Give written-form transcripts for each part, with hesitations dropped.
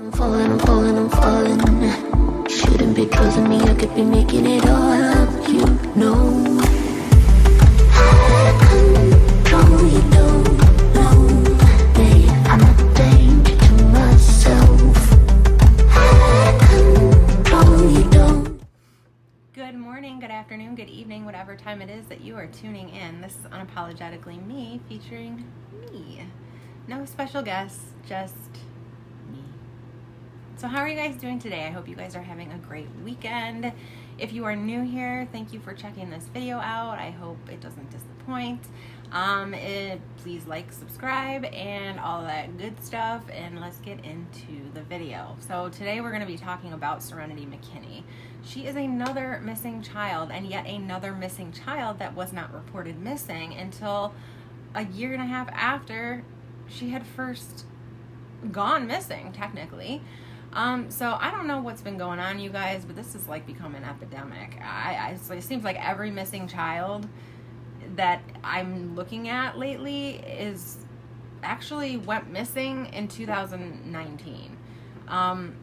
I'm falling. Shouldn't be trusting me, I could be making it all up, you know. Out of control, you don't know. Babe, I'm a danger to myself. Out of control, you don't. Good morning, good afternoon, good evening, whatever time it is that you are tuning in. This is Unapologetically Me, featuring me. No special guests, just me. So how are you guys doing today? I hope you guys are having a great weekend. If you are new here, thank you for checking this video out. I hope it doesn't disappoint. Please like, subscribe, and all that good stuff, and let's get into the video. So today we're going to be talking about Serenity Mckinney. She is another missing child, and yet another missing child that was not reported missing until a year and a half after she had first gone missing, technically. So I don't know what's been going on, you guys, but this is like becoming an epidemic. It seems like every missing child that I'm looking at lately is actually went missing in 2019. And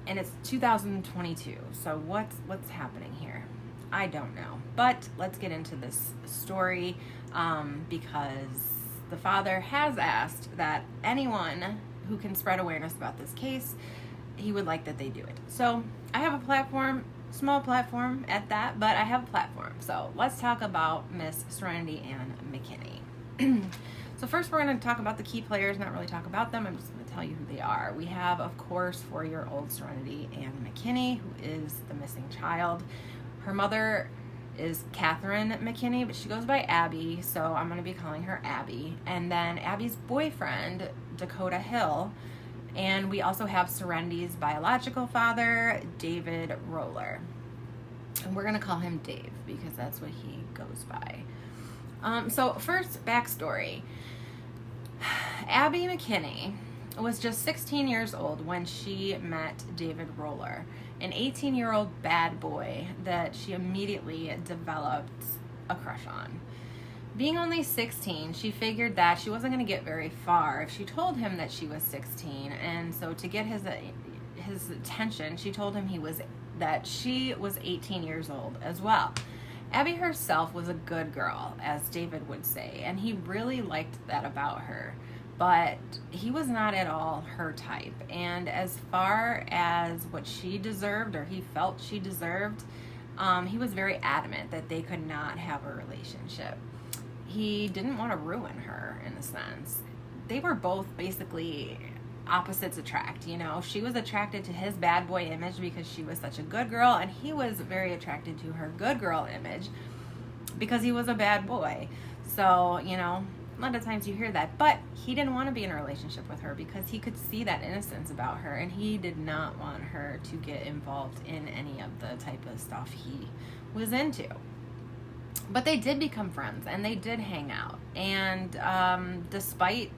it's 2022. So what's happening here? I don't know. But let's get into this story because the father has asked that anyone who can spread awareness about this case, he would like that they do it. So I have a platform, small platform at that, but I have a platform. So let's talk about Miss Serenity Ann McKinney. So first we're going to talk about the key players, not really talk about them. I'm just going to tell you who they are. We have, of course, 4-year-old Serenity Ann McKinney, who is the missing child. Her mother is Catherine McKinney, but she goes by Abby, so I'm going to be calling her Abby. And then Abby's boyfriend, Dakota Hill. And we also have Serenity's biological father, David Roller. And we're going to call him Dave because that's what he goes by. So first, backstory. Abby McKinney was just 16 years old when she met David Roller, an 18-year-old bad boy that she immediately developed a crush on. Being only 16, she figured that she wasn't going to get very far if she told him that she was 16, and so to get his attention, she told him that she was 18 years old as well. Abby herself was a good girl, as David would say, and he really liked that about her. But he was not at all her type. And as far as what she deserved, or he felt she deserved, he was very adamant that they could not have a relationship. He didn't want to ruin her, in a sense. They were both basically opposites attract, you know. She was attracted to his bad boy image because she was such a good girl, and he was very attracted to her good girl image because he was a bad boy. So, you know, a lot of times you hear that, but he didn't want to be in a relationship with her because he could see that innocence about her, and he did not want her to get involved in any of the type of stuff he was into. But they did become friends, and they did hang out, and despite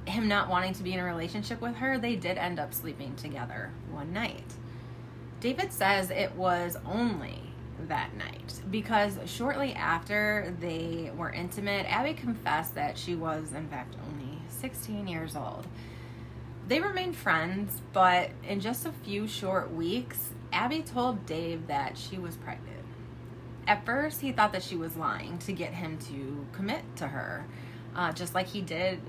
him not wanting to be in a relationship with her, they did end up sleeping together one night. David says it was only that night because shortly after they were intimate, Abby confessed that she was in fact only 16 years old. They remained friends, but in just a few short weeks, Abby told Dave that she was pregnant. At first, he thought that she was lying to get him to commit to her, just like she did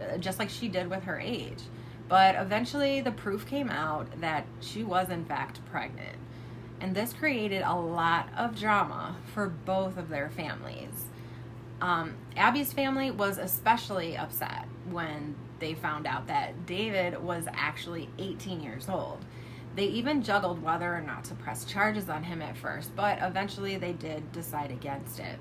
with her age. But eventually, the proof came out that she was in fact pregnant. And this created a lot of drama for both of their families. Abby's family was especially upset when they found out that David was actually 18 years old. They even juggled whether or not to press charges on him at first, but eventually they did decide against it.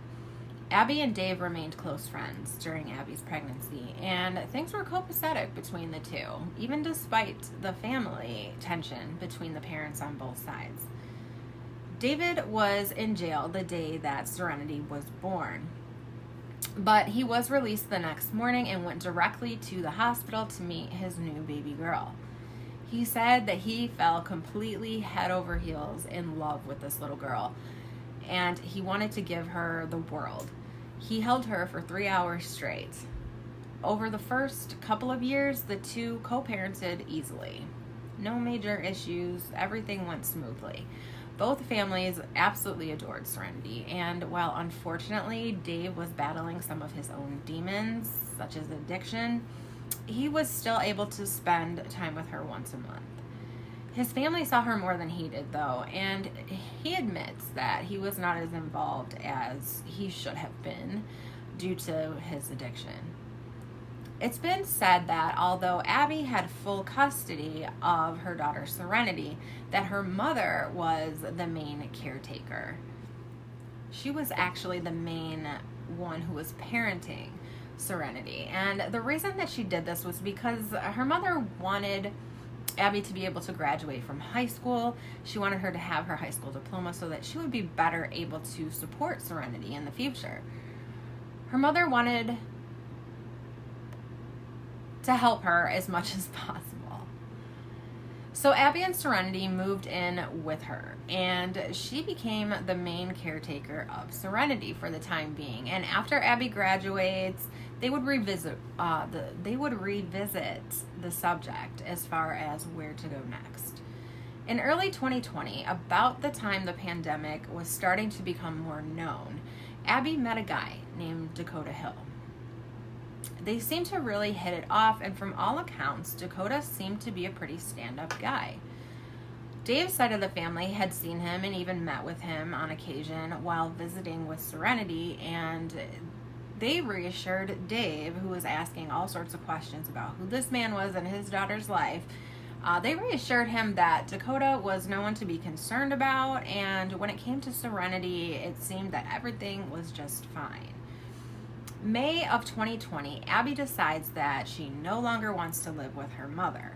Abby and Dave remained close friends during Abby's pregnancy, and things were copacetic between the two, even despite the family tension between the parents on both sides. David was in jail the day that Serenity was born, but he was released the next morning and went directly to the hospital to meet his new baby girl. He said that he fell completely head over heels in love with this little girl, and he wanted to give her the world. He held her for 3 hours straight. Over the first couple of years, the two co-parented easily. No major issues. Everything went smoothly. Both families absolutely adored Serenity, and while unfortunately Dave was battling some of his own demons, such as addiction, he was still able to spend time with her once a month. His family saw her more than he did, though, and he admits that he was not as involved as he should have been due to his addiction. It's been said that although Abby had full custody of her daughter Serenity, that her mother was the main caretaker. She was actually the main one who was parenting Serenity. And the reason that she did this was because her mother wanted Abby to be able to graduate from high school. She wanted her to have her high school diploma so that she would be better able to support Serenity in the future. Her mother wanted to help her as much as possible. So Abby and Serenity moved in with her, and she became the main caretaker of Serenity for the time being. And after Abby graduates, they would revisit the subject as far as where to go next. In early 2020, about the time the pandemic was starting to become more known, Abby met a guy named Dakota Hill. They seemed to really hit it off, and from all accounts, Dakota seemed to be a pretty stand-up guy. Dave's side of the family had seen him and even met with him on occasion while visiting with Serenity, and they reassured Dave, who was asking all sorts of questions about who this man was in his daughter's life. They reassured him that Dakota was no one to be concerned about, and when it came to Serenity, it seemed that everything was just fine. May of 2020, Abby decides that she no longer wants to live with her mother.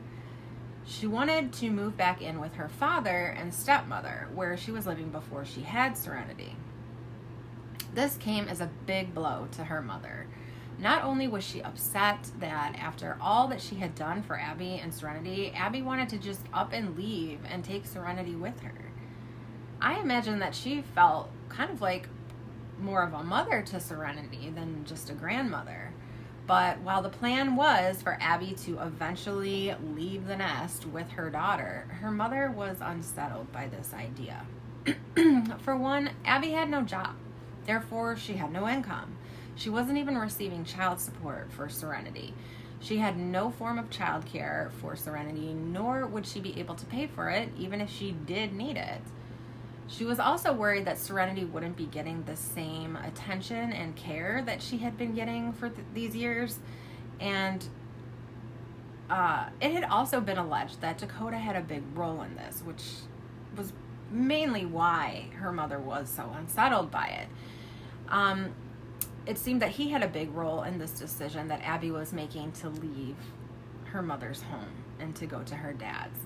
She wanted to move back in with her father and stepmother, where she was living before she had Serenity. This came as a big blow to her mother. Not only was she upset that after all that she had done for Abby and Serenity, Abby wanted to just up and leave and take Serenity with her. I imagine that she felt kind of like more of a mother to Serenity than just a grandmother. But while the plan was for Abby to eventually leave the nest with her daughter, her mother was unsettled by this idea. For one, Abby had no job. Therefore, she had no income. She wasn't even receiving child support for Serenity. She had no form of child care for Serenity, nor would she be able to pay for it, even if she did need it. She was also worried that Serenity wouldn't be getting the same attention and care that she had been getting for these years. And it had also been alleged that Dakota had a big role in this, which was mainly why her mother was so unsettled by it. It seemed that he had a big role in this decision that Abby was making to leave her mother's home and to go to her dad's.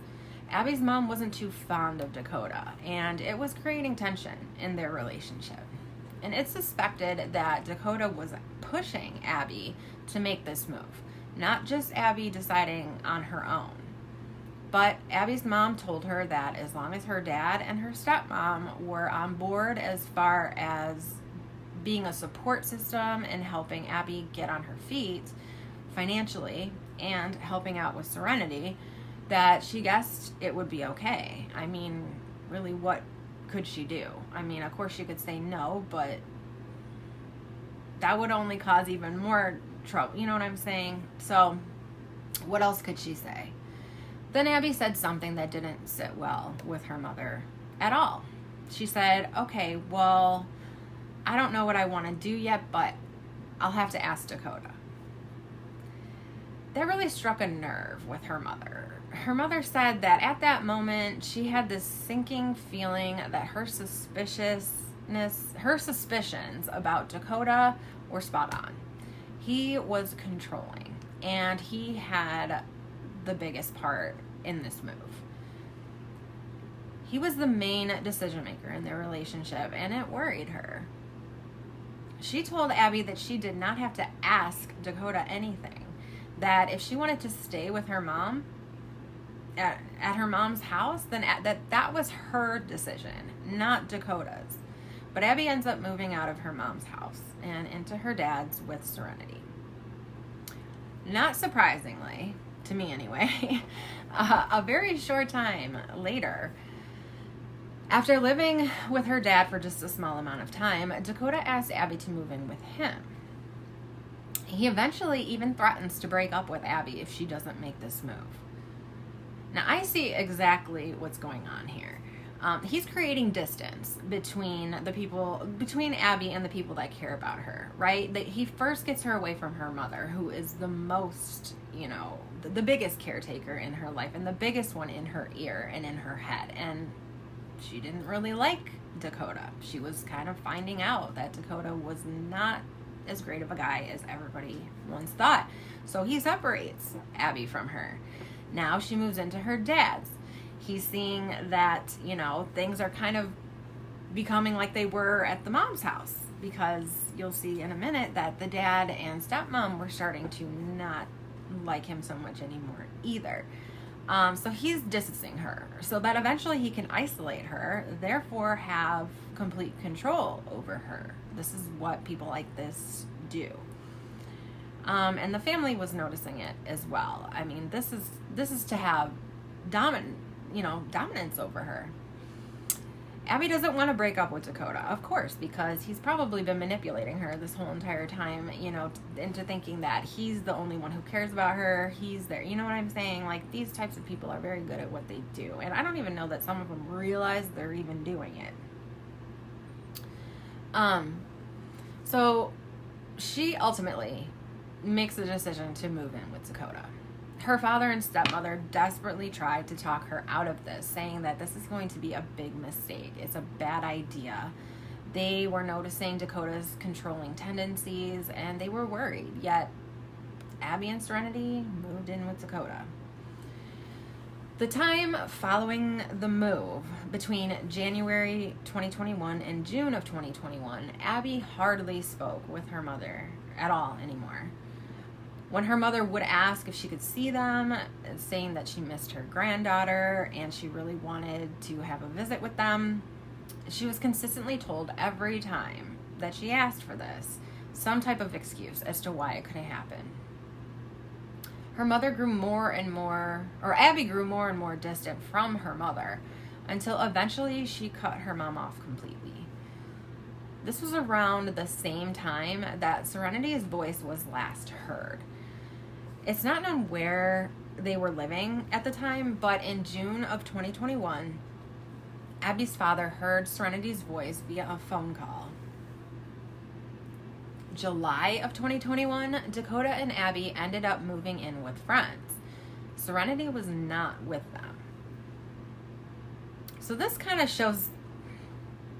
Abby's mom wasn't too fond of Dakota, and it was creating tension in their relationship. And it's suspected that Dakota was pushing Abby to make this move, not just Abby deciding on her own. But Abby's mom told her that as long as her dad and her stepmom were on board as far as being a support system and helping Abby get on her feet financially and helping out with Serenity, that she guessed it would be okay. I mean, really, what could she do? I mean, of course she could say no, but that would only cause even more trouble. You know what I'm saying? So what else could she say? Then Abby said something that didn't sit well with her mother at all. She said, okay, well, I don't know what I want to do yet, but I'll have to ask Dakota. That really struck a nerve with her mother. Her mother said that at that moment, she had this sinking feeling that her suspicions about Dakota were spot on. He was controlling, and he had the biggest part in this move. He was the main decision maker in their relationship, and it worried her. She told Abby that she did not have to ask Dakota anything, that if she wanted to stay with her mom at her mom's house, then that was her decision, not Dakota's. But Abby ends up moving out of her mom's house and into her dad's with Serenity. Not surprisingly, to me anyway. A very short time later, after living with her dad for just a small amount of time, Dakota asked Abby to move in with him. He eventually even threatens to break up with Abby if she doesn't make this move. Now, I see exactly what's going on here. He's creating distance between Abby and the people that care about her, right? That he first gets her away from her mother, who is the most, the biggest caretaker in her life and the biggest one in her ear and in her head. And she didn't really like Dakota. She was kind of finding out that Dakota was not as great of a guy as everybody once thought. So he separates Abby from her. Now she moves into her dad's. He's seeing that, things are kind of becoming like they were at the mom's house, because you'll see in a minute that the dad and stepmom were starting to not like him so much anymore either. So he's distancing her so that eventually he can isolate her, therefore have complete control over her. This is what people like this do. And the family was noticing it as well. I mean, this is to have dominance over her. Abby doesn't want to break up with Dakota, of course, because he's probably been manipulating her this whole entire time, into thinking that he's the only one who cares about her. He's there. You know what I'm saying? Like, these types of people are very good at what they do. And I don't even know that some of them realize they're even doing it. So she ultimately makes the decision to move in with Dakota. Her father and stepmother desperately tried to talk her out of this, saying that this is going to be a big mistake. It's a bad idea. They were noticing Dakota's controlling tendencies, and they were worried. Yet, Abby and Serenity moved in with Dakota. The time following the move, between January 2021 and June of 2021, Abby hardly spoke with her mother at all anymore. When her mother would ask if she could see them, saying that she missed her granddaughter and she really wanted to have a visit with them, she was consistently told every time that she asked for this some type of excuse as to why it couldn't happen. Her mother Abby grew more and more distant from her mother until eventually she cut her mom off completely. This was around the same time that Serenity's voice was last heard. It's not known where they were living at the time, but in June of 2021, Abby's father heard Serenity's voice via a phone call. July of 2021, Dakota and Abby ended up moving in with friends. Serenity was not with them. So this kind of shows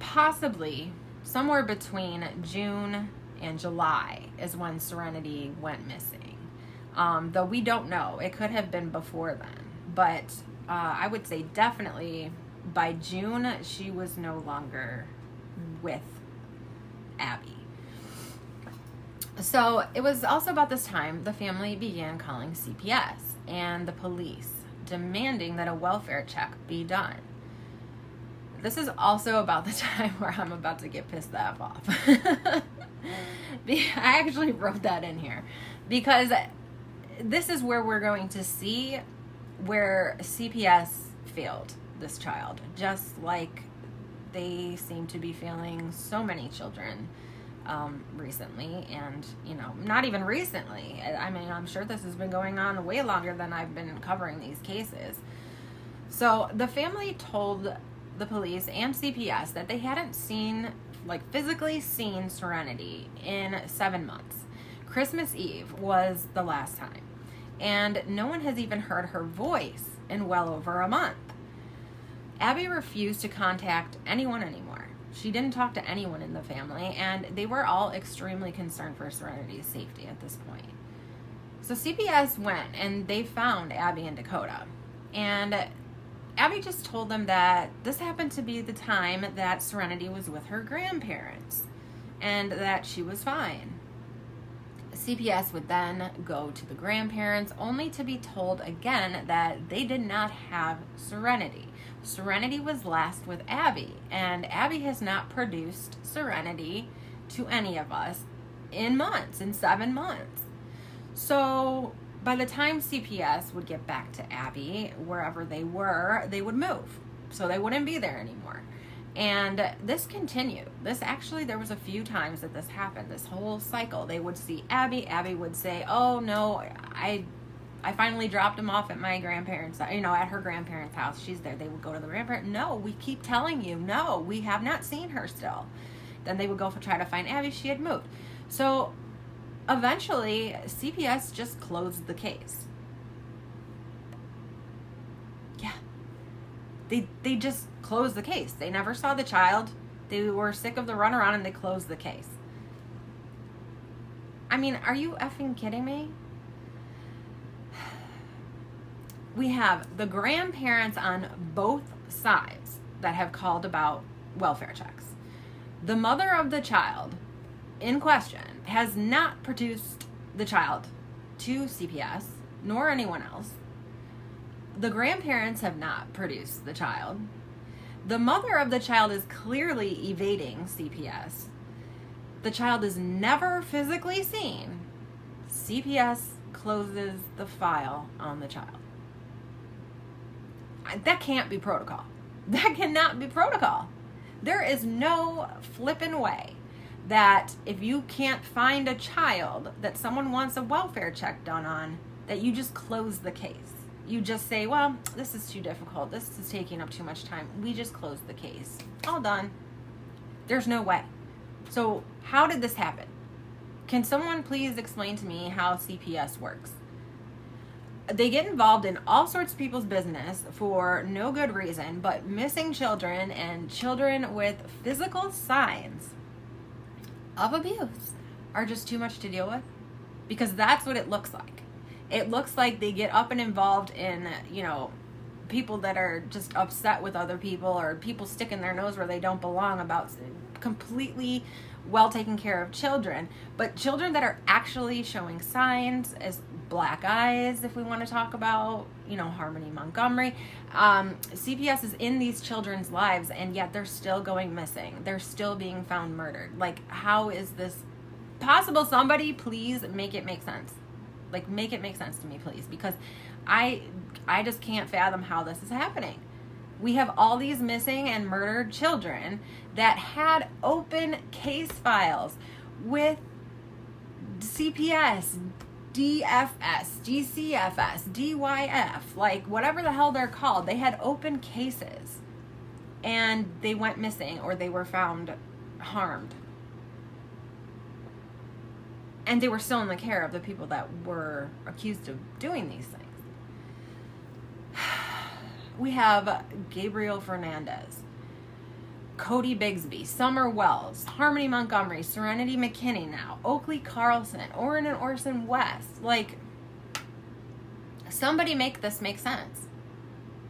possibly somewhere between June and July is when Serenity went missing. Though we don't know. It could have been before then. But I would say definitely by June, she was no longer with Abby. So it was also about this time the family began calling CPS and the police, demanding that a welfare check be done. This is also about the time where I'm about to get pissed the F off. I actually wrote that in here because this is where we're going to see where CPS failed this child, just like they seem to be failing so many children recently, and not even recently. I mean, I'm sure this has been going on way longer than I've been covering these cases. So the family told the police and CPS that they hadn't physically seen Serenity in 7 months. Christmas Eve was the last time, and no one has even heard her voice in well over a month. Abby refused to contact anyone anymore. She didn't talk to anyone in the family, and they were all extremely concerned for Serenity's safety at this point. So CPS went, and they found Abby and Dakota. And Abby just told them that this happened to be the time that Serenity was with her grandparents, and that she was fine. CPS would then go to the grandparents, only to be told again that they did not have Serenity. Serenity was last with Abby, and Abby has not produced Serenity to any of us in 7 months. So by the time CPS would get back to Abby, wherever they were, they would move. So they wouldn't be there anymore. And this continued. There was a few times that this happened, this whole cycle. They would see Abby. Abby would say, oh, no, I finally dropped him off at my grandparents', at her grandparents' house. She's there. They would go to the grandparents. No, we keep telling you, no, we have not seen her still. Then they would go try to find Abby. She had moved. So eventually, CPS just closed the case. Yeah. They just closed the case. They never saw the child. They were sick of the runaround and they closed the case. I mean, are you effing kidding me? We have the grandparents on both sides that have called about welfare checks. The mother of the child in question has not produced the child to CPS, nor anyone else. The grandparents have not produced the child. The mother of the child is clearly evading CPS. The child is never physically seen. CPS closes the file on the child. That can't be protocol. That cannot be protocol. There is no flippin' way that if you can't find a child that someone wants a welfare check done on, that you just close the case. You just say, well, this is too difficult. This is taking up too much time. We just closed the case. All done. There's no way. So how did this happen? Can someone please explain to me how CPS works? They get involved in all sorts of people's business for no good reason, but missing children and children with physical signs of abuse are just too much to deal with, because that's what it looks like. It looks like they get up and involved in, people that are just upset with other people, or people sticking their nose where they don't belong about completely well taken care of children. But children that are actually showing signs as black eyes, if we want to talk about, Harmony Montgomery, CPS is in these children's lives, and yet they're still going missing. They're still being found murdered. Like, how is this possible? Somebody please make it make sense. Like, make it make sense to me, please, because I just can't fathom how this is happening. We have all these missing and murdered children that had open case files with CPS, DFS, DCFS, DYF, like whatever the hell they're called. They had open cases and they went missing, or they were found harmed. And they were still in the care of the people that were accused of doing these things. We have Gabriel Fernandez, Cody Bigsby, Summer Wells, Harmony Montgomery, Serenity Mckinney now, Oakley Carlson, Orrin and Orson West. Like, somebody make this make sense.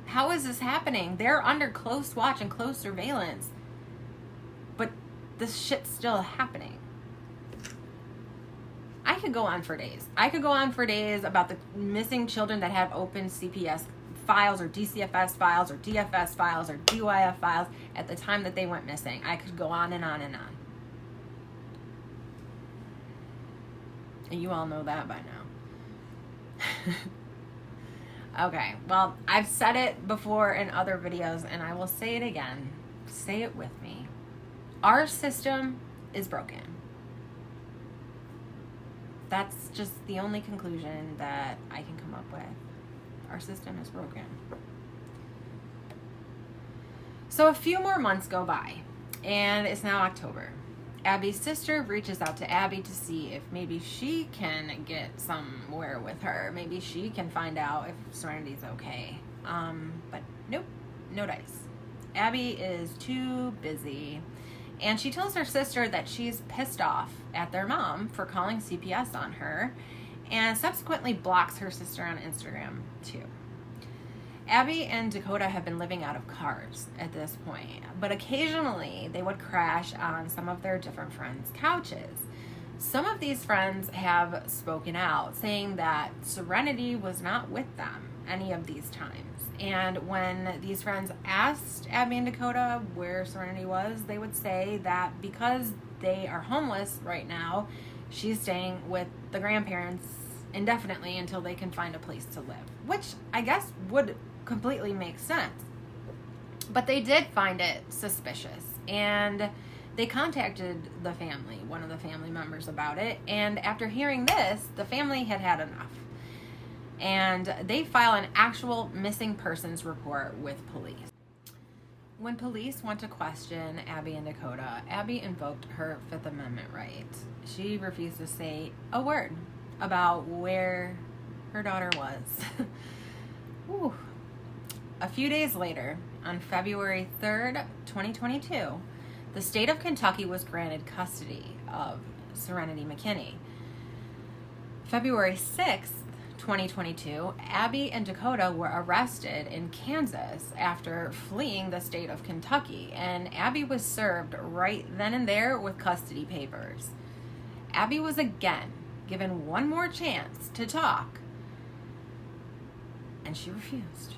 How is this happening? They're under close watch and close surveillance, but this shit's still happening. I could go on for days. I could go on for days about the missing children that have open CPS files, or DCFS files, or DFS files, or DYF files at the time that they went missing. I could go on and on and on. And you all know that by now. Okay, well, I've said it before in other videos, and I will say it again. Say it with me. Our system is broken. That's just the only conclusion that I can come up with. Our system is broken. So a few more months go by, and it's now October. Abby's sister reaches out to Abby to see if maybe she can get somewhere with her. Maybe she can find out if Serenity's okay. But nope, no dice. Abby is too busy. And she tells her sister that she's pissed off at their mom for calling CPS on her, and subsequently blocks her sister on Instagram too. Abby and Dakota have been living out of cars at this point, but occasionally they would crash on some of their different friends' couches. Some of these friends have spoken out, saying that Serenity was not with them any of these times. And when these friends asked Abby and Dakota where Serenity was, they would say that because they are homeless right now, she's staying with the grandparents indefinitely until they can find a place to live, which I guess would completely make sense. But they did find it suspicious, and they contacted the family, one of the family members, about it. And after hearing this, the family had had enough. And they file an actual missing persons report with police. When police went to question Abby and Dakota, Abby invoked her Fifth Amendment right. She refused to say a word about where her daughter was. Whew. A few days later, on February 3rd, 2022, the state of Kentucky was granted custody of Serenity McKinney. February 6th, 2022, Abby and Dakota were arrested in Kansas after fleeing the state of Kentucky, and Abby was served right then and there with custody papers. Abby was again given one more chance to talk, and she refused.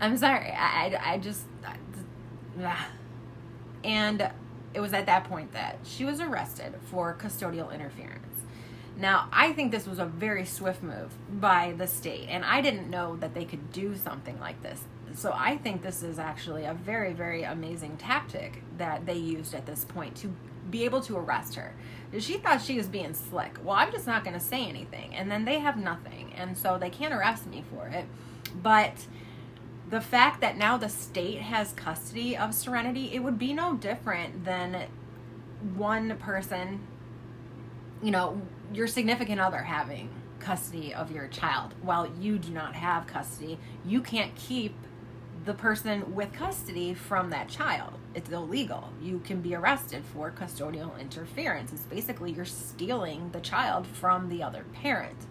I'm sorry, I just... And it was at that point that she was arrested for custodial interference. Now, I think this was a very swift move by the state, and I didn't know that they could do something like this. So I think this is actually a very, very amazing tactic that they used at this point to be able to arrest her. She thought she was being slick. Well, I'm just not going to say anything, and then they have nothing, and so they can't arrest me for it. But the fact that now the state has custody of Serenity, it would be no different than one person, you know, your significant other having custody of your child while you do not have custody. You can't keep the person with custody from that child. It's illegal. You can be arrested for custodial interference. It's basically you're stealing the child from the other parent.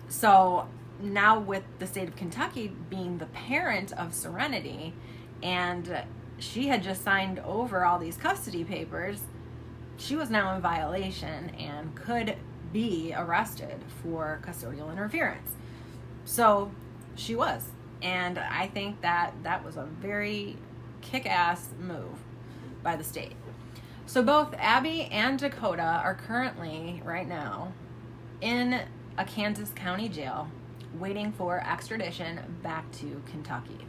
So now with the state of Kentucky being the parent of Serenity, and she had just signed over all these custody papers, she was now in violation and could be arrested for custodial interference. So she was. And I think that that was a very kick-ass move by the state. So both Abby and Dakota are currently, right now, in a Kansas County jail waiting for extradition back to Kentucky.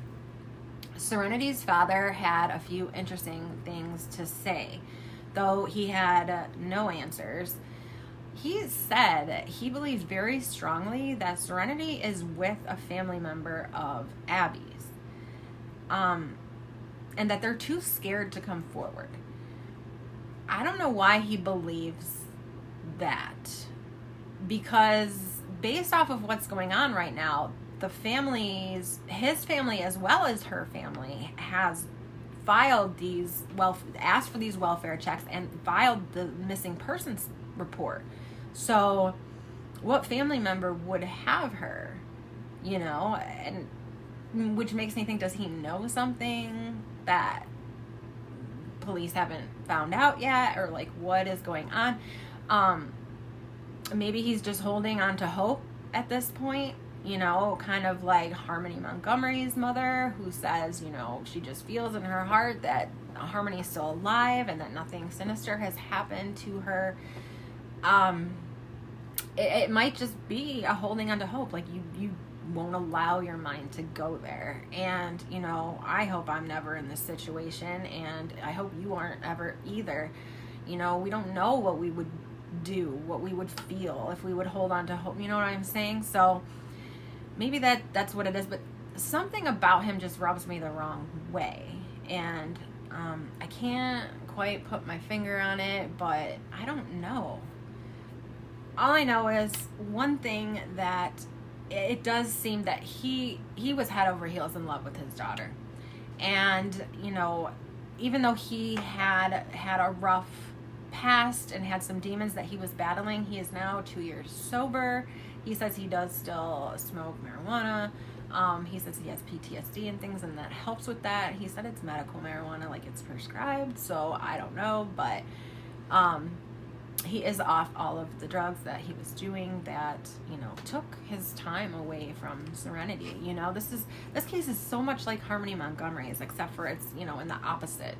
Serenity's father had a few interesting things to say, though he had no answers. He said he believes very strongly that Serenity is with a family member of Abby's, and that they're too scared to come forward. I don't know why he believes that, because based off of what's going on right now, his family as well as her family has filed these, asked for these welfare checks and filed the missing persons report. So what family member would have her, you know? And which makes me think, does he know something that police haven't found out yet, or like what is going on? Maybe he's just holding on to hope at this point, you know, kind of like Harmony Montgomery's mother, who says, you know, she just feels in her heart that Harmony's still alive and that nothing sinister has happened to her. It might just be a holding on to hope. Like you won't allow your mind to go there. And, you know, I hope I'm never in this situation, and I hope you aren't ever either. You know, we don't know what we would do, what we would feel if we would hold on to hope. You know what I'm saying? So maybe that's what it is, but something about him just rubs me the wrong way. And I can't quite put my finger on it, but I don't know. All I know is one thing, that it does seem that he was head over heels in love with his daughter. And, you know, even though he had a rough past and had some demons that he was battling, he is now 2 years sober. He says he does still smoke marijuana. He says he has PTSD and things, and that helps with that. He said it's medical marijuana, like it's prescribed, so I don't know, but he is off all of the drugs that he was doing that, you know, took his time away from Serenity. You know, this case is so much like Harmony Montgomery's, except for it's, you know, in the opposite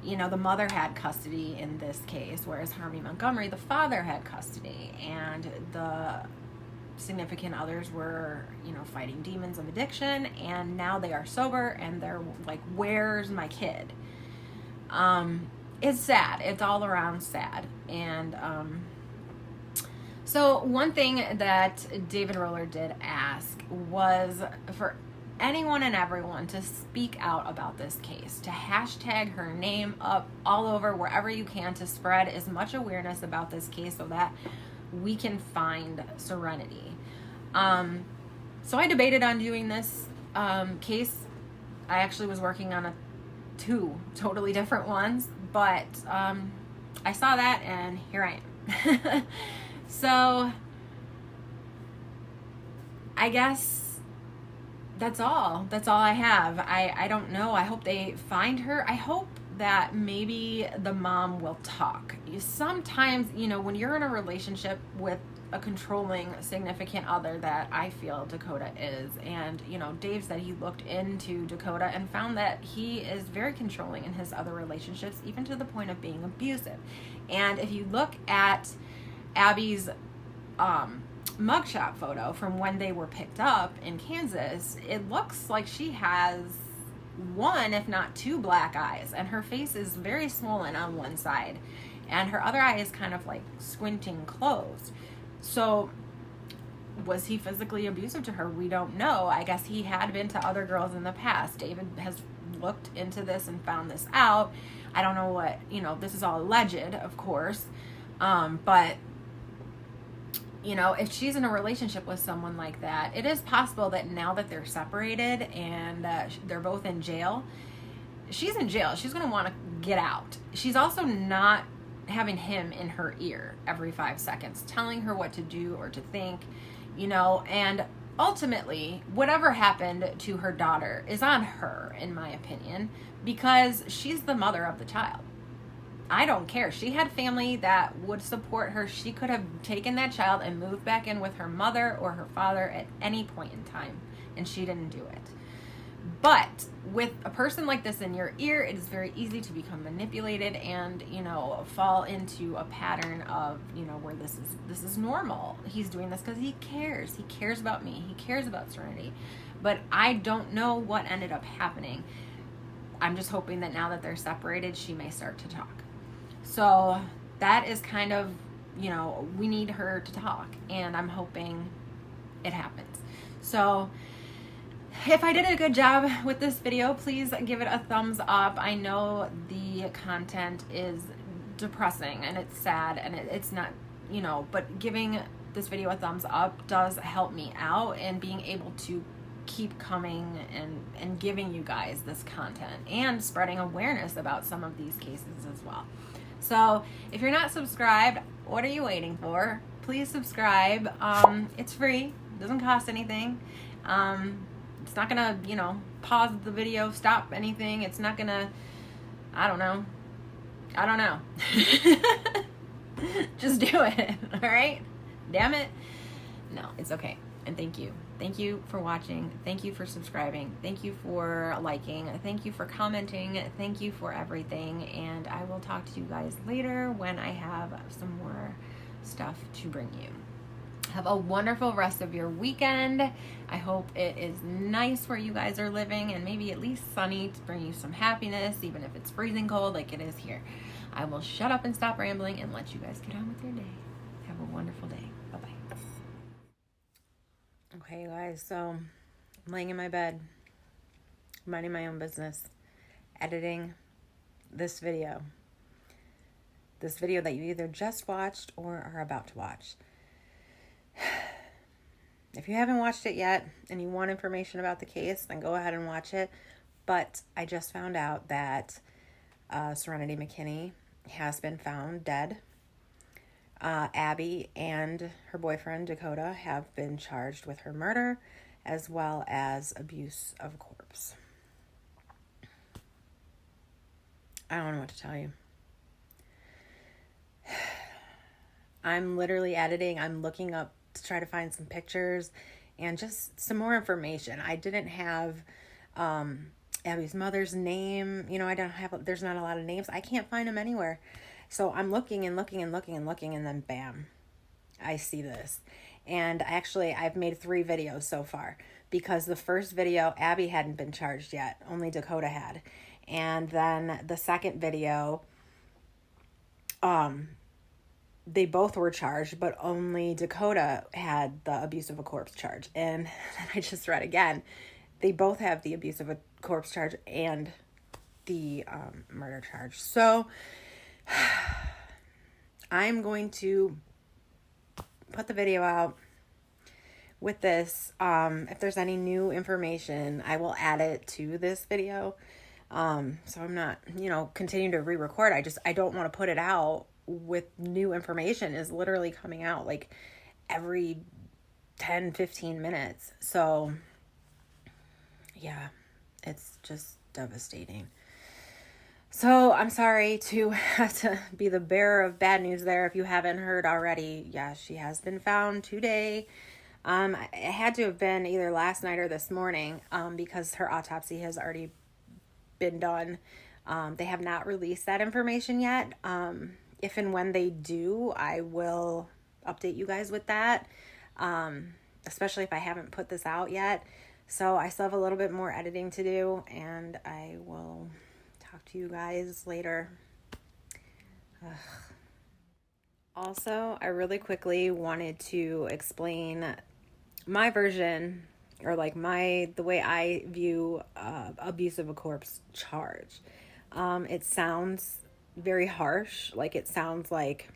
the mother had custody in this case, whereas Harvey Montgomery, the father, had custody, and the significant others were, fighting demons of addiction, and now they are sober, and they're like, where's my kid? It's sad. It's all around sad. And so one thing that David Roller did ask was for anyone and everyone to speak out about this case, to hashtag her name up all over wherever you can, to spread as much awareness about this case so that we can find Serenity. So I debated on doing this case. I actually was working on two totally different ones, but I saw that, and here I am. So I guess that's all I have. I don't know. I hope they find her. I hope that maybe the mom will talk. Sometimes, when you're in a relationship with a controlling significant other, that I feel Dakota is, and Dave said he looked into Dakota and found that he is very controlling in his other relationships, even to the point of being abusive. And if you look at Abby's mugshot photo from when they were picked up in Kansas, it looks like she has one, if not two, black eyes, and her face is very swollen on one side, and her other eye is kind of like squinting closed. So was he physically abusive to her? We don't know. I guess he had been to other girls in the past. David has looked into this and found this out. I don't know what, this is all alleged, of course, but if she's in a relationship with someone like that, it is possible that now that they're separated and they're both in jail, she's in jail. She's going to want to get out. She's also not having him in her ear every 5 seconds, telling her what to do or to think, and ultimately, whatever happened to her daughter is on her, in my opinion, because she's the mother of the child. I don't care. She had family that would support her. She could have taken that child and moved back in with her mother or her father at any point in time, and she didn't do it. But with a person like this in your ear, it is very easy to become manipulated and, fall into a pattern of, where this is normal. He's doing this because he cares. He cares about me. He cares about Serenity. But I don't know what ended up happening. I'm just hoping that now that they're separated, she may start to talk. So that is kind of, we need her to talk, and I'm hoping it happens. So if I did a good job with this video, please give it a thumbs up. I know the content is depressing and it's sad and it's not, but giving this video a thumbs up does help me out in being able to keep coming and giving you guys this content and spreading awareness about some of these cases as well. So if you're not subscribed, what are you waiting for? Please subscribe. It's free. It doesn't cost anything. It's not gonna, pause the video, stop anything. It's not gonna, I don't know. Just do it, all right? Damn it. No, it's okay. And thank you. Thank you for watching. Thank you for subscribing. Thank you for liking. Thank you for commenting. Thank you for everything. And I will talk to you guys later when I have some more stuff to bring you. Have a wonderful rest of your weekend. I hope it is nice where you guys are living, and maybe at least sunny to bring you some happiness, even if it's freezing cold like it is here. I will shut up and stop rambling and let you guys get on with your day. Have a wonderful day. Bye-bye. Okay, guys, so I'm laying in my bed, minding my own business, editing this video that you either just watched or are about to watch. If you haven't watched it yet and you want information about the case, then go ahead and watch it. But I just found out that Serenity Mckinney has been found dead. Abby and her boyfriend Dakota have been charged with her murder as well as abuse of a corpse. I don't know what to tell you. I'm literally editing. I'm looking up to try to find some pictures and just some more information. I didn't have Abby's mother's name. There's not a lot of names. I can't find them anywhere. So I'm looking and looking and looking and looking, and then bam, I see this. And actually, I've made 3 videos so far, because the first video, Abby hadn't been charged yet. Only Dakota had. And then the second video, they both were charged, but only Dakota had the abuse of a corpse charge. And I just read again, they both have the abuse of a corpse charge and the murder charge. So I'm going to put the video out with this. If there's any new information, I will add it to this video. So I'm not, continuing to re-record. I don't want to put it out with new information is literally coming out like every 10, 15 minutes. So yeah, it's just devastating. So I'm sorry to have to be the bearer of bad news there. If you haven't heard already, yeah, she has been found today. It had to have been either last night or this morning, because her autopsy has already been done. They have not released that information yet. If and when they do, I will update you guys with that, especially if I haven't put this out yet. So I still have a little bit more editing to do, and I will talk to you guys later. Ugh. Also, I really quickly wanted to explain my version, or like the way I view abuse of a corpse charge. It sounds very harsh. Like, it sounds like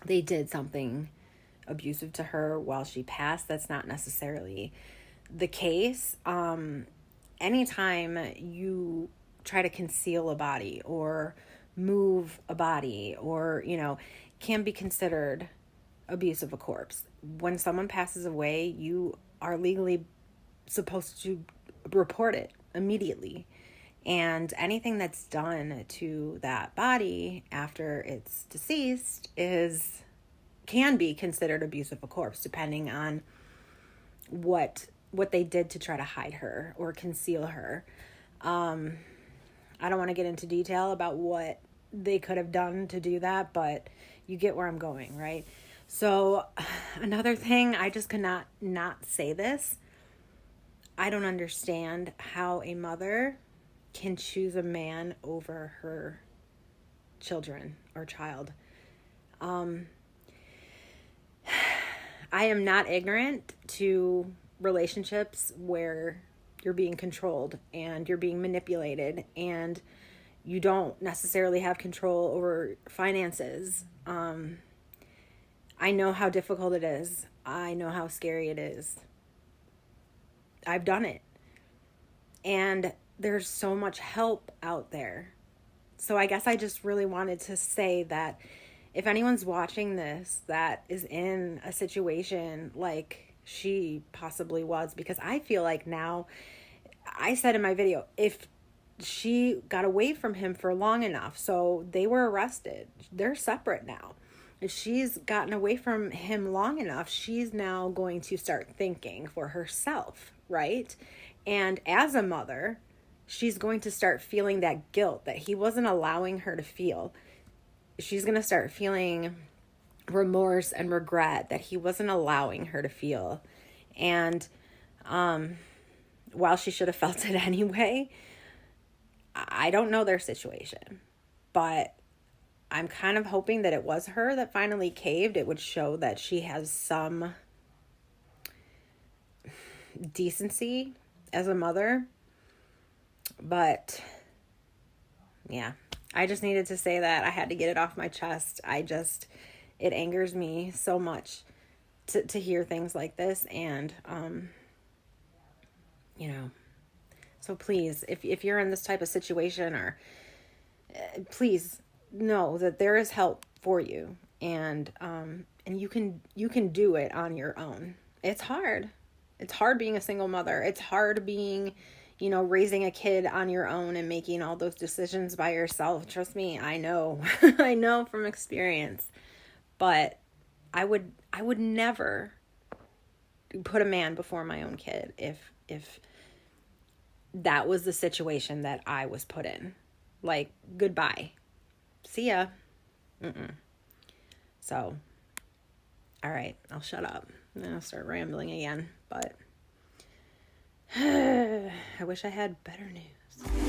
they did something abusive to her while she passed. That's not necessarily the case. Anytime you try to conceal a body or move a body, or can be considered abuse of a corpse. When someone passes away, you are legally supposed to report it immediately. And anything that's done to that body after it's deceased can be considered abuse of a corpse, depending on what they did to try to hide her or conceal her. I don't want to get into detail about what they could have done to do that, but you get where I'm going, right? So another thing, I just cannot not say this. I don't understand how a mother can choose a man over her children or child. I am not ignorant to relationships where you're being controlled and you're being manipulated and you don't necessarily have control over finances. I know how difficult it is. I know how scary it is. I've done it. And there's so much help out there. So I guess I just really wanted to say that if anyone's watching this that is in a situation like she possibly was, because I feel like now, I said in my video, if she got away from him for long enough, so they were arrested, they're separate now. If she's gotten away from him long enough, she's now going to start thinking for herself, right? And as a mother, she's going to start feeling that guilt that he wasn't allowing her to feel. She's going to start feeling remorse and regret that he wasn't allowing her to feel. And while she should have felt it anyway, I don't know their situation, but I'm kind of hoping that it was her that finally caved. It would show that she has some decency as a mother. But yeah, I just needed to say that. I had to get it off my chest. It angers me so much to hear things like this. And, so please, if you're in this type of situation, or please know that there is help for you, and you can do it on your own. It's hard. It's hard being a single mother. It's hard being, raising a kid on your own and making all those decisions by yourself. Trust me, I know. I know from experience. But I would never put a man before my own kid if that was the situation that I was put in. Like, goodbye. See ya. So, all right, I'll shut up. And then I'll start rambling again. But I wish I had better news.